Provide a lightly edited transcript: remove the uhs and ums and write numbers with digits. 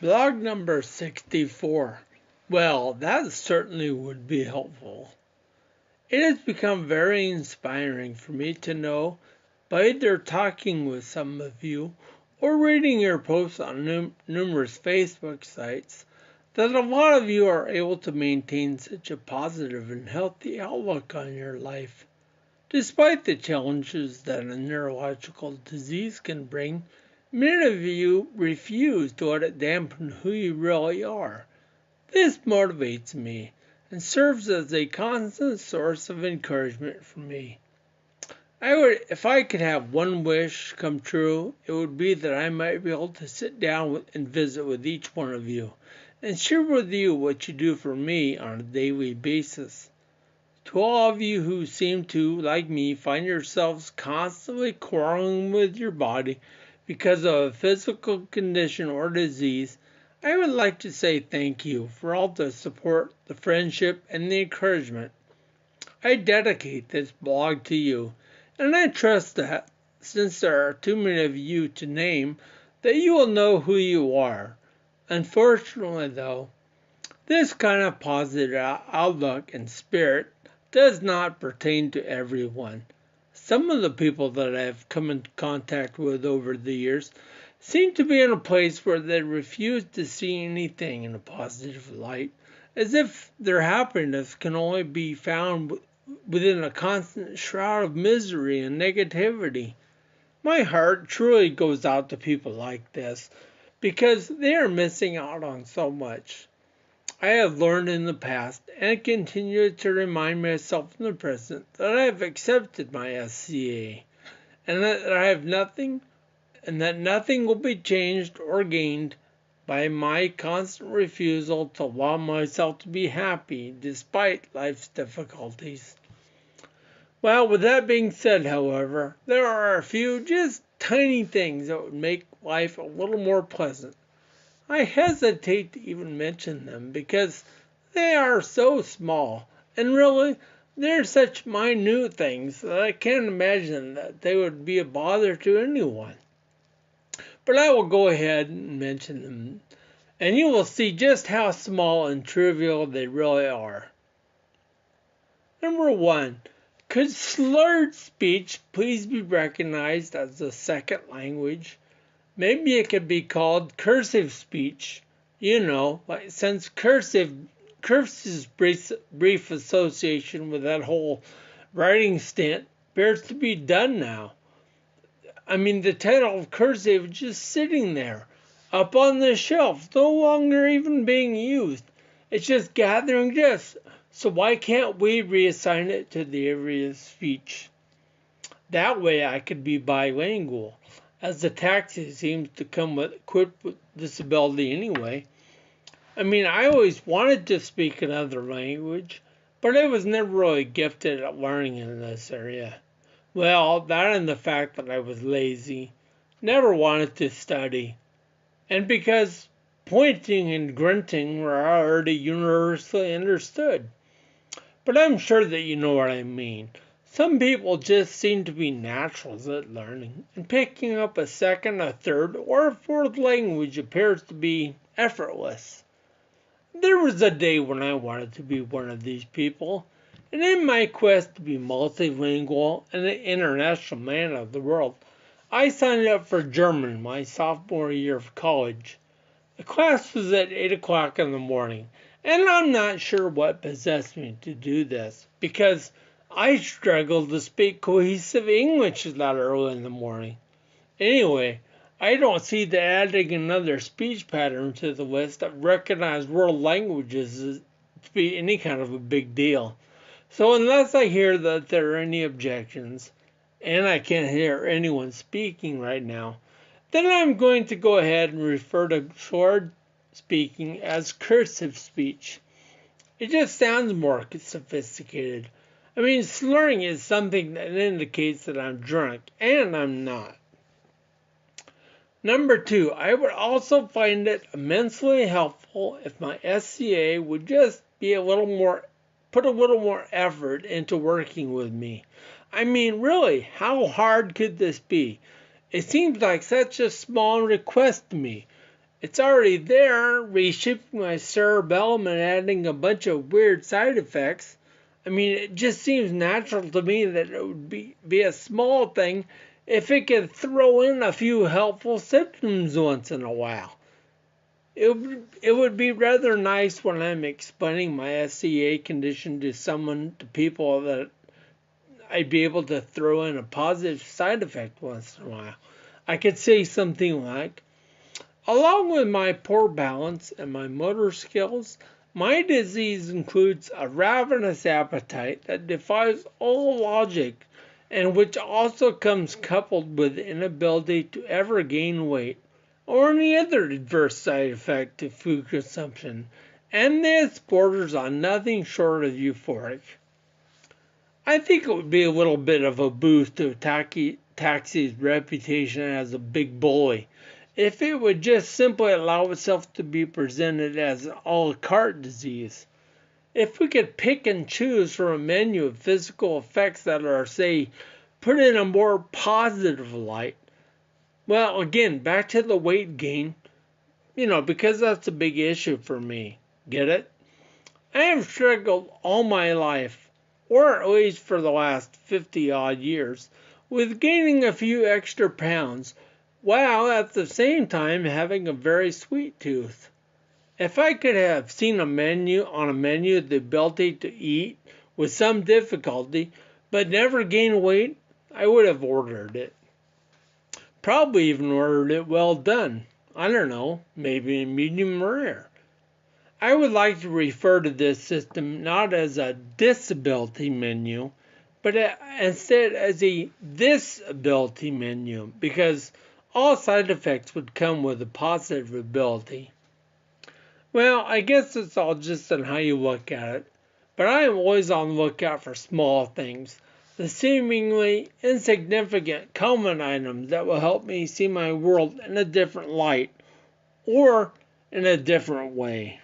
Blog number 64. Well, that certainly would be helpful. It has become very inspiring for me to know, by either talking with some of you or reading your posts on numerous Facebook sites, that a lot of you are able to maintain such a positive and healthy outlook on your life. Despite the challenges that a neurological disease can bring, many of you refuse to let it dampen who you really are. This motivates me and serves as a constant source of encouragement for me. If I could have one wish come true, it would be that I might be able to sit down and visit with each one of you and share with you what you do for me on a daily basis. To all of you who seem to, like me, find yourselves constantly quarreling with your body because of a physical condition or disease, I would like to say thank you for all the support, the friendship, and the encouragement. I dedicate this blog to you, and I trust that, since there are too many of you to name, that you will know who you are. Unfortunately, though, this kind of positive outlook and spirit does not pertain to everyone. Some of the people that I've come in contact with over the years seem to be in a place where they refuse to see anything in a positive light, as if their happiness can only be found within a constant shroud of misery and negativity. My heart truly goes out to people like this, because they are missing out on so much. I have learned in the past, and continue to remind myself in the present, that I have accepted my SCA, and that I have nothing, and that nothing will be changed or gained by my constant refusal to allow myself to be happy despite life's difficulties. Well, with that being said, however, there are a few just tiny things that would make life a little more pleasant. I hesitate to even mention them because they are so small, and really, they're such minute things that I can't imagine that they would be a bother to anyone. But I will go ahead and mention them, and you will see just how small and trivial they really are. Number 1. Could slurred speech please be recognized as a second language? Maybe it could be called cursive speech. Since cursive's brief association with that whole writing stint appears to be done now. The title of cursive is just sitting there, up on the shelf, no longer even being used. It's just gathering dust. So why can't we reassign it to the area of speech? That way I could be bilingual, as the taxi seems to come equipped with disability anyway. I always wanted to speak another language, but I was never really gifted at learning in this area. Well, that and the fact that I was lazy, never wanted to study, and because pointing and grunting were already universally understood. But I'm sure that you know what I mean. Some people just seem to be naturals at learning, and picking up a second, a third, or a fourth language appears to be effortless. There was a day when I wanted to be one of these people, and in my quest to be multilingual and an international man of the world, I signed up for German my sophomore year of college. The class was at 8 o'clock in the morning, and I'm not sure what possessed me to do this, because I struggle to speak cohesive English that early in the morning. Anyway, I don't see that adding another speech pattern to the list of recognized world languages to be any kind of a big deal. So unless I hear that there are any objections, and I can't hear anyone speaking right now, then I'm going to go ahead and refer to slurred speaking as cursive speech. It just sounds more sophisticated. Slurring is something that indicates that I'm drunk, and I'm not. Number 2, I would also find it immensely helpful if my SCA would just be put a little more effort into working with me. Really, how hard could this be? It seems like such a small request to me. It's already there, reshaping my cerebellum and adding a bunch of weird side effects. I mean, it just seems natural to me that it would be a small thing if it could throw in a few helpful symptoms once in a while. It would be rather nice when I'm explaining my SCA condition to people, that I'd be able to throw in a positive side effect once in a while. I could say something like, along with my poor balance and my motor skills, my disease includes a ravenous appetite that defies all logic, and which also comes coupled with the inability to ever gain weight or any other adverse side effect to food consumption, and this borders on nothing short of euphoric. I think it would be a little bit of a boost to Taxi's reputation as a big bully if it would just simply allow itself to be presented as an a la carte disease. If we could pick and choose from a menu of physical effects that are, say, put in a more positive light. Well, again, back to the weight gain, because that's a big issue for me. Get it? I have struggled all my life, or at least for the last 50 odd years, with gaining a few extra pounds, while at the same time having a very sweet tooth. If I could have seen a menu the ability to eat with some difficulty, but never gain weight, I would have ordered it. Probably even ordered it well done. I don't know, maybe a medium rare. I would like to refer to this system not as a disability menu, but instead as a this-ability menu, because all side effects would come with a positive ability. Well, I guess it's all just on how you look at it, but I am always on the lookout for small things, the seemingly insignificant common items that will help me see my world in a different light, or in a different way.